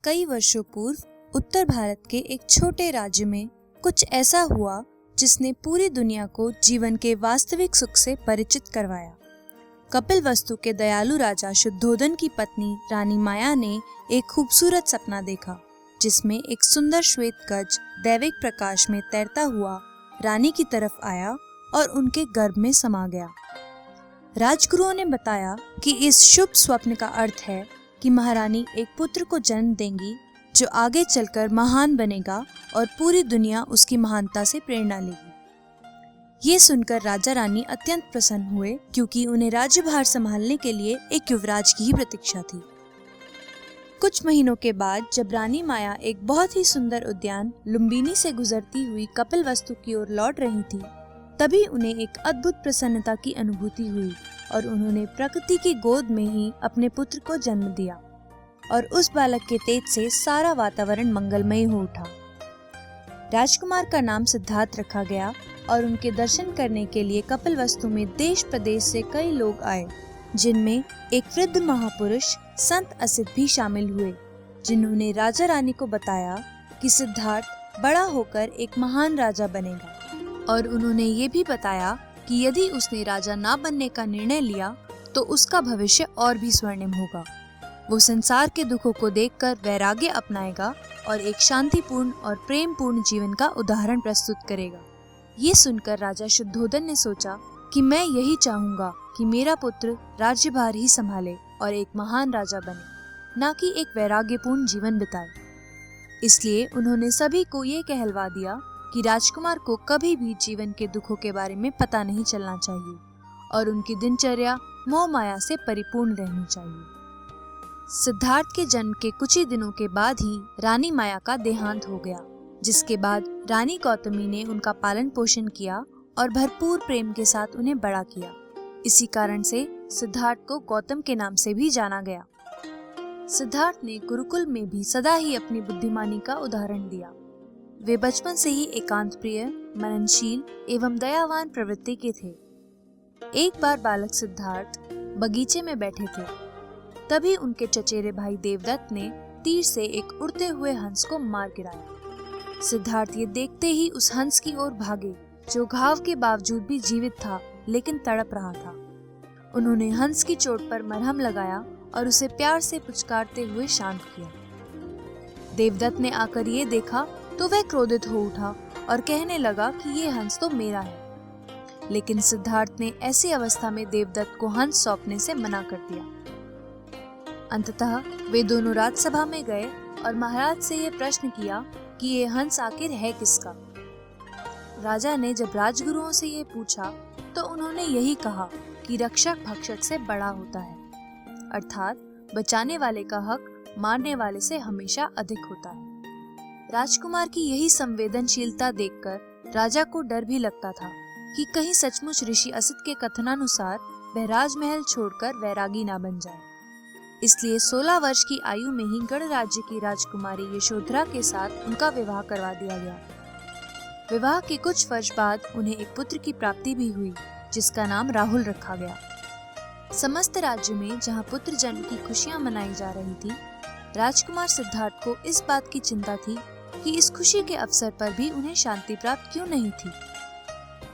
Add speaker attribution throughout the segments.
Speaker 1: कई वर्षों पूर्व उत्तर भारत के एक छोटे राज्य में कुछ ऐसा हुआ जिसने पूरी दुनिया को जीवन के वास्तविक सुख से परिचित करवाया। कपिलवस्तु के दयालु राजा शुद्धोधन की पत्नी रानी माया ने एक खूबसूरत सपना देखा, जिसमें एक सुंदर श्वेत गज दैविक प्रकाश में तैरता हुआ रानी की तरफ आया और उनके गर्भ में समा गया। राजगुरुओं ने बताया कि इस शुभ स्वप्न का अर्थ है कि महारानी एक पुत्र को जन्म देंगी जो आगे चलकर महान बनेगा और पूरी दुनिया उसकी महानता से प्रेरणा लेगी। ये सुनकर राजा रानी अत्यंत प्रसन्न हुए, क्योंकि उन्हें राज्यभार संभालने के लिए एक युवराज की ही प्रतीक्षा थी। कुछ महीनों के बाद जब रानी माया एक बहुत ही सुंदर उद्यान लुम्बिनी से गुजरती हुई कपिलवस्तु की ओर लौट रही थी, तभी उन्हें एक अद्भुत प्रसन्नता की अनुभूति हुई और उन्होंने प्रकृति की गोद में ही अपने पुत्र को जन्म दिया और उस बालक के तेज से सारा वातावरण मंगलमय हो उठा। राजकुमार का नाम सिद्धार्थ रखा गया और उनके दर्शन करने के लिए कपिलवस्तु में देश प्रदेश से कई लोग आए, जिनमें एक वृद्ध महापुरुष संत असित भी शामिल हुए, जिन्होंने राजा रानी को बताया कि सिद्धार्थ बड़ा होकर एक महान राजा बनेगा। और उन्होंने ये भी बताया कि यदि उसने राजा ना बनने का निर्णय लिया तो उसका भविष्य और भी स्वर्णिम होगा। वो संसार के दुखों को देखकर वैराग्य अपनाएगा और एक शांतिपूर्ण और प्रेमपूर्ण जीवन का उदाहरण प्रस्तुत करेगा। ये सुनकर राजा शुद्धोधन ने सोचा कि मैं यही चाहूंगा कि मेरा पुत्र राज्यभार ही संभाले और एक महान राजा बने, ना कि एक वैराग्यपूर्ण जीवन बिताए। इसलिए उन्होंने सभी को ये कहलवा दिया कि राजकुमार को कभी भी जीवन के दुखों के बारे में पता नहीं चलना चाहिए और उनकी दिनचर्या मोह माया से परिपूर्ण रहनी चाहिए। सिद्धार्थ के जन्म के कुछ ही दिनों के बाद ही रानी माया का देहांत हो गया, जिसके बाद रानी गौतमी ने उनका पालन पोषण किया और भरपूर प्रेम के साथ उन्हें बड़ा किया। इसी कारण से सिद्धार्थ को गौतम के नाम से भी जाना गया। सिद्धार्थ ने गुरुकुल में भी सदा ही अपनी बुद्धिमानी का उदाहरण दिया। वे बचपन से ही एकांत प्रिय, मननशील एवं दयावान प्रवृत्ति के थे। एक बार बालक सिद्धार्थ बगीचे में बैठे थे, तभी उनके चचेरे भाई देवदत्त ने तीर से एक उड़ते हुए हंस को मार गिराया। सिद्धार्थ ये देखते ही उस हंस की ओर भागे, जो घाव के बावजूद भी जीवित था लेकिन तड़प रहा था। उन्होंने हंस की चोट पर मरहम लगाया और उसे प्यार से पुचकारते हुए शांत किया। देवदत्त ने आकर ये देखा तो वह क्रोधित हो उठा और कहने लगा कि ये हंस तो मेरा है। लेकिन सिद्धार्थ ने ऐसी अवस्था में देवदत्त को हंस सौंपने से मना कर दिया। अंततः वे दोनों राजसभा में गए और महाराज से ये प्रश्न किया कि ये हंस आखिर है किसका। राजा ने जब राजगुरुओं से ये पूछा तो उन्होंने यही कहा कि रक्षक भक्षक से बड़ा होता है, अर्थात बचाने वाले का हक मारने वाले से हमेशा अधिक होता है। राजकुमार की यही संवेदनशीलता देखकर राजा को डर भी लगता था कि कहीं सचमुच ऋषि असित के कथनानुसार वह राजमहल छोड़कर वैरागी ना बन जाए। इसलिए 16 वर्ष की आयु में ही गढ़ राज्य की राजकुमारी यशोधरा के साथ उनका विवाह करवा दिया गया। विवाह के कुछ वर्ष बाद उन्हें एक पुत्र की प्राप्ति भी हुई, जिसका नाम राहुल रखा गया। समस्त राज्य में जहाँ पुत्र जन्म की खुशियाँ मनाई जा रही थी, राजकुमार सिद्धार्थ को इस बात की चिंता थी कि इस खुशी के अवसर पर भी उन्हें शांति प्राप्त क्यों नहीं थी।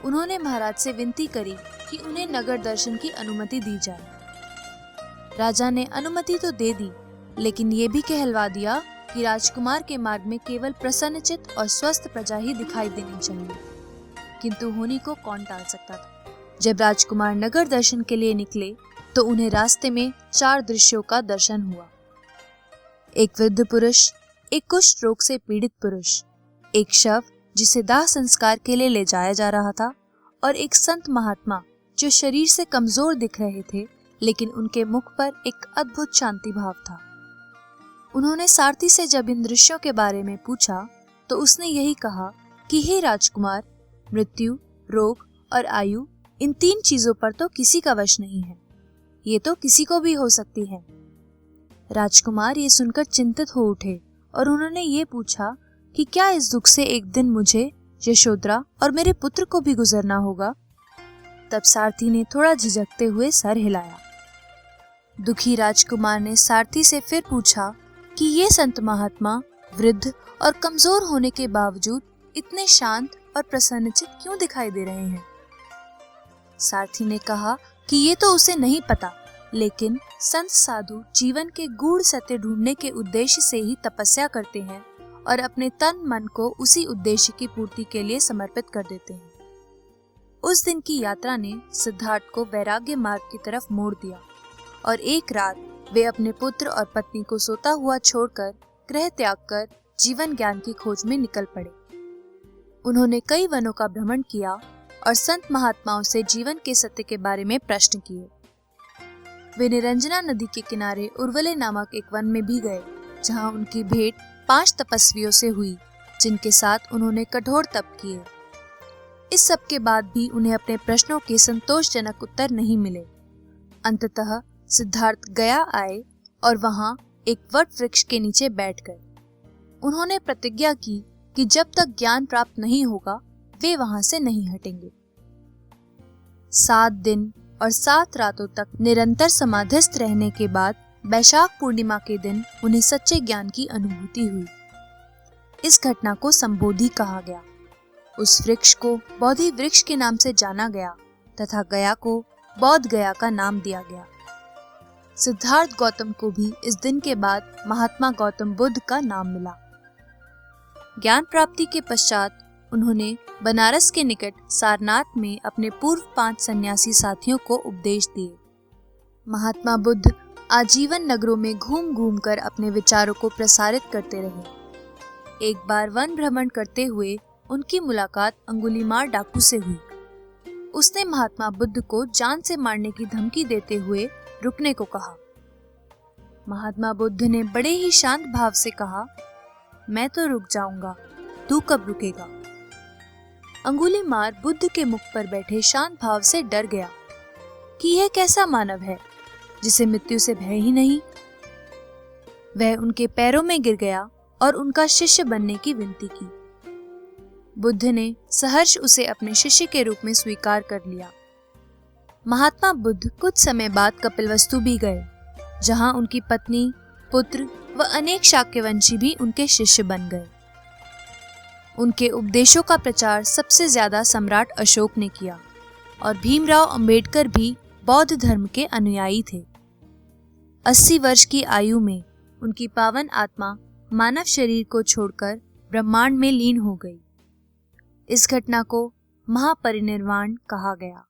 Speaker 1: उन्होंने महाराज से विनती करी कि उन्हें नगर दर्शन की अनुमति दी जाए। राजा ने अनुमति तो दे दी, लेकिन ये भी कहलवा दिया कि राजकुमार के मार्ग में केवल प्रसन्नचित्त और स्वस्थ प्रजा ही दिखाई देनी चाहिए। किंतु होनी को कौन टाल सकता था। जब राजकुमार नगर दर्शन के लिए निकले तो उन्हें रास्ते में 4 दृश्यों का दर्शन हुआ। एक वृद्ध पुरुष, एक कुष्ठ रोग से पीड़ित पुरुष, एक शव जिसे दाह संस्कार के लिए ले जाया जा रहा था, और एक संत महात्मा जो शरीर से कमजोर दिख रहे थे, लेकिन उनके मुख पर एक अद्भुत शांति भाव था। उन्होंने सारथी से जब इन दृश्यों के बारे में पूछा तो उसने यही कहा कि हे राजकुमार, मृत्यु, रोग और आयु, इन 3 चीजों पर तो किसी का वश नहीं है। ये तो किसी को भी हो सकती है। राजकुमार ये सुनकर चिंतित हो उठे और उन्होंने ये पूछा कि क्या इस दुख से एक दिन मुझे, यशोधरा और मेरे पुत्र को भी गुजरना होगा। तब सारथी ने थोड़ा झिझकते हुए सर हिलाया। दुखी राजकुमार ने सारथी से फिर पूछा कि ये संत महात्मा वृद्ध और कमजोर होने के बावजूद इतने शांत और प्रसन्नचित क्यों दिखाई दे रहे हैं। सारथी ने कहा कि ये तो उसे नहीं पता, लेकिन संत साधु जीवन के गूढ़ सत्य ढूंढने के उद्देश्य से ही तपस्या करते हैं और अपने तन मन को उसी उद्देश्य की पूर्ति के लिए समर्पित कर देते हैं। उस दिन की यात्रा ने सिद्धार्थ को वैराग्य मार्ग की तरफ मोड़ दिया और एक रात वे अपने पुत्र और पत्नी को सोता हुआ छोड़कर गृह त्याग कर जीवन ज्ञान की खोज में निकल पड़े। उन्होंने कई वनों का भ्रमण किया और संत महात्माओं से जीवन के सत्य के बारे में प्रश्न किए। वे निरंजना नदी के किनारे उर्वले नामक एक वन में भी गए, जहां उनकी भेंट 5 तपस्वियों से हुई, जिनके साथ उन्होंने कठोर तप किए। इस सब के बाद भी उन्हें अपने प्रश्नों के संतोषजनक उत्तर नहीं मिले। अंततः सिद्धार्थ गया आए और वहां एक वट वृक्ष के नीचे बैठ गए। उन्होंने प्रतिज्ञा की कि जब तक ज्ञान प्राप्त नहीं होगा वे वहां से नहीं हटेंगे। 7 दिन और 7 रातों तक निरंतर समाधिस्थ रहने के बाद वैशाख पूर्णिमा के दिन उन्हें सच्चे ज्ञान की अनुभूति हुई। इस घटना को संबोधि कहा गया। उस वृक्ष को बोधि वृक्ष के नाम से जाना गया तथा गया को बौद्ध गया का नाम दिया गया। सिद्धार्थ गौतम को भी इस दिन के बाद महात्मा गौतम बुद्ध का नाम मिला। ज्ञान प्राप्ति के पश्चात उन्होंने बनारस के निकट सारनाथ में अपने पूर्व 5 सन्यासी साथियों को उपदेश दिए। महात्मा बुद्ध आजीवन नगरों में घूम घूम कर अपने विचारों को प्रसारित करते रहे। एक बार वन भ्रमण करते हुए उनकी मुलाकात अंगुलीमाल डाकू से हुई। उसने महात्मा बुद्ध को जान से मारने की धमकी देते हुए रुकने को कहा। महात्मा बुद्ध ने बड़े ही शांत भाव से कहा, मैं तो रुक जाऊंगा, तू कब रुकेगा। अंगुलीमाल बुद्ध के मुख पर बैठे शांत भाव से डर गया कि यह कैसा मानव है जिसे मृत्यु से भय ही नहीं। वह उनके पैरों में गिर गया और उनका शिष्य बनने की विनती की। बुद्ध ने सहर्ष उसे अपने शिष्य के रूप में स्वीकार कर लिया। महात्मा बुद्ध कुछ समय बाद कपिलवस्तु भी गए, जहां उनकी पत्नी, पुत्र व अनेक शाक्यवंशी भी उनके शिष्य बन गए। उनके उपदेशों का प्रचार सबसे ज्यादा सम्राट अशोक ने किया और भीमराव अंबेडकर भी बौद्ध धर्म के अनुयायी थे। 80 वर्ष की आयु में उनकी पावन आत्मा मानव शरीर को छोड़कर ब्रह्मांड में लीन हो गई। इस घटना को महापरिनिर्वाण कहा गया।